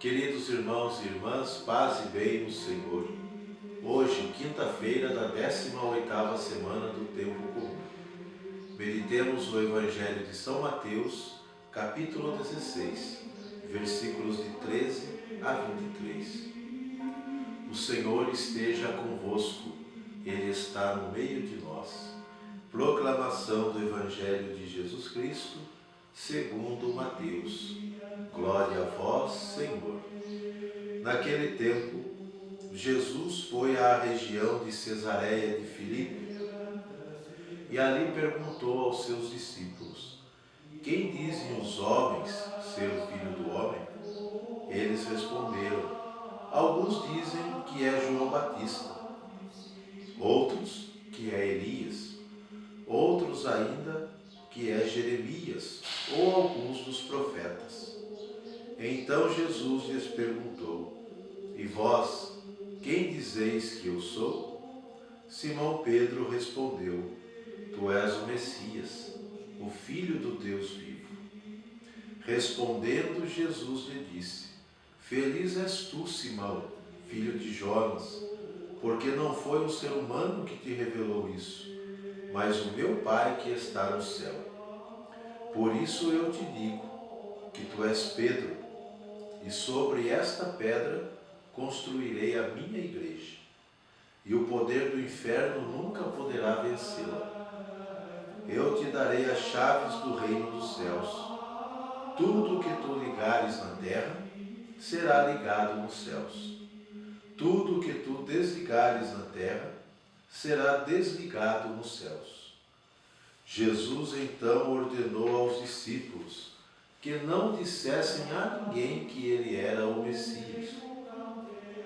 Queridos irmãos e irmãs, paz e bem no Senhor. Hoje, quinta-feira da 18ª semana do Tempo Comum. Meditemos o Evangelho de São Mateus, capítulo 16, versículos de 13 a 23. O Senhor esteja convosco, Ele está no meio de nós. Proclamação do Evangelho de Jesus Cristo, segundo Mateus. Glória a vós, Senhor. Naquele tempo, Jesus foi à região de Cesareia de Filipe e ali perguntou aos seus discípulos: quem dizem os homens ser o Filho do Homem? Eles responderam: alguns dizem que é João Batista, outros que é Elias, outros ainda que é Jeremias ou alguns dos profetas. Então Jesus lhes perguntou: e vós, quem dizeis que eu sou? Simão Pedro respondeu: tu és o Messias, o Filho do Deus vivo. Respondendo, Jesus lhe disse: feliz és tu, Simão, filho de Jonas, porque não foi o ser humano que te revelou isso, mas o meu Pai que está no céu. Por isso eu te digo que tu és Pedro, e sobre esta pedra construirei a minha igreja, e o poder do inferno nunca poderá vencê-la. Eu te darei as chaves do reino dos céus. Tudo o que tu ligares na terra será ligado nos céus. Tudo o que tu desligares na terra será desligado nos céus. Jesus então ordenou aos discípulos que não dissessem a ninguém que ele era o Messias.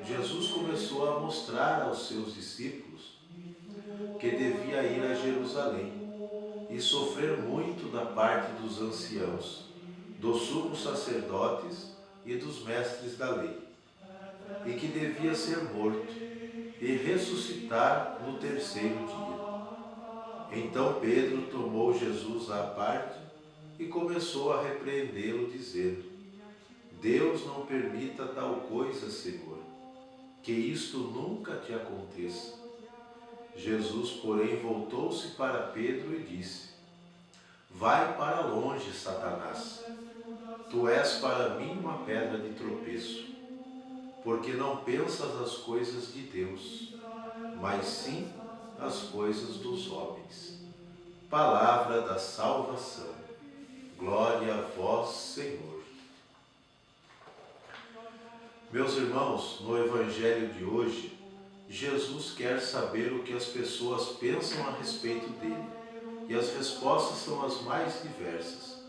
Jesus começou a mostrar aos seus discípulos que devia ir a Jerusalém e sofrer muito da parte dos anciãos, dos sumos sacerdotes e dos mestres da lei, e que devia ser morto e ressuscitar no terceiro dia. Então Pedro tomou Jesus à parte e começou a repreendê-lo, dizendo: Deus não permita tal coisa, Senhor, que isto nunca te aconteça. Jesus, porém, voltou-se para Pedro e disse: vai para longe, Satanás. Tu és para mim uma pedra de tropeço, porque não pensas as coisas de Deus, mas sim as coisas dos homens. Palavra da salvação. Glória a vós, Senhor. Meus irmãos, no Evangelho de hoje, Jesus quer saber o que as pessoas pensam a respeito dele, e as respostas são as mais diversas.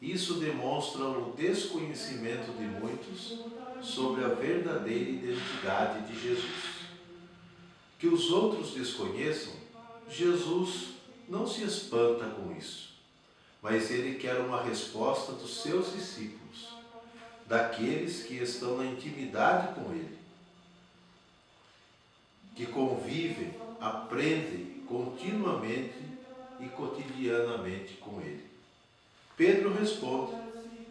Isso demonstra o desconhecimento de muitos sobre a verdadeira identidade de Jesus. Que os outros desconheçam, Jesus não se espanta com isso, mas ele quer uma resposta dos seus discípulos, daqueles que estão na intimidade com ele, que convivem, aprendem continuamente e cotidianamente com ele. Pedro responde: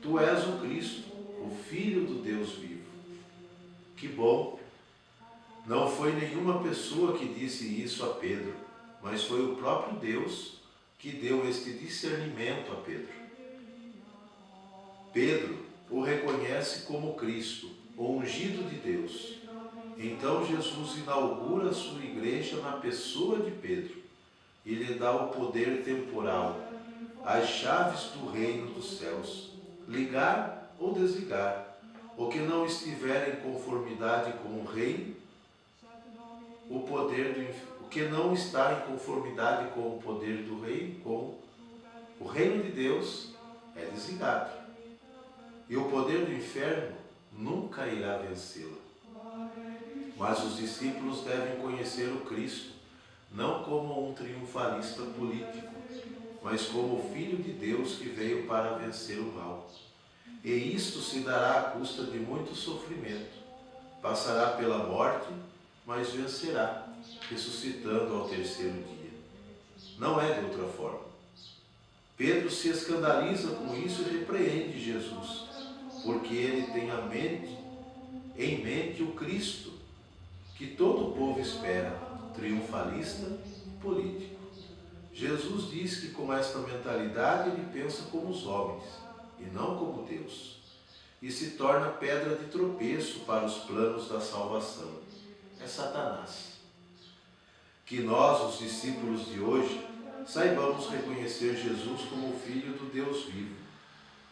tu és o Cristo, o Filho do Deus vivo. Que bom! Não foi nenhuma pessoa que disse isso a Pedro, mas foi o próprio Deus que deu este discernimento a Pedro. Pedro o reconhece como Cristo, o ungido de Deus. Então Jesus inaugura a sua igreja na pessoa de Pedro e lhe dá o poder temporal, as chaves do reino dos céus, ligar ou desligar. O que não estiver em conformidade com o reino, o que não está em conformidade com o poder do reino, com o reino de Deus, é desligado. E o poder do inferno nunca irá vencê-la. Mas os discípulos devem conhecer o Cristo, não como um triunfalista político, mas como o Filho de Deus que veio para vencer o mal. E isto se dará à custa de muito sofrimento. Passará pela morte, mas vencerá, ressuscitando ao terceiro dia. Não é de outra forma. Pedro se escandaliza com isso e repreende Jesus, porque ele tem a mente em mente o Cristo que todo o povo espera, triunfalista e político. Jesus diz que com esta mentalidade ele pensa como os homens e não como Deus, e se torna pedra de tropeço para os planos da salvação. É Satanás. Que nós, os discípulos de hoje, saibamos reconhecer Jesus como o Filho do Deus vivo,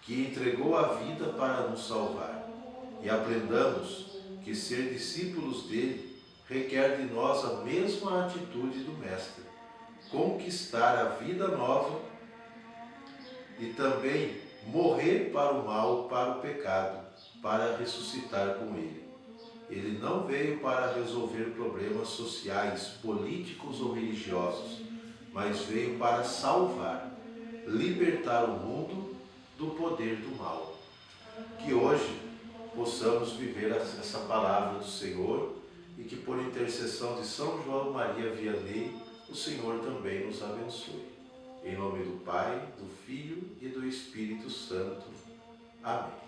que entregou a vida para nos salvar, e aprendamos que ser discípulos dele requer de nós a mesma atitude do Mestre, conquistar a vida nova e também morrer para o mal, para o pecado, para ressuscitar com ele. Ele não veio para resolver problemas sociais, políticos ou religiosos, mas veio para salvar, libertar o mundo do poder do mal. Que hoje possamos viver essa palavra do Senhor e que por intercessão de São João Maria Vianney, o Senhor também nos abençoe. Em nome do Pai, do Filho e do Espírito Santo. Amém.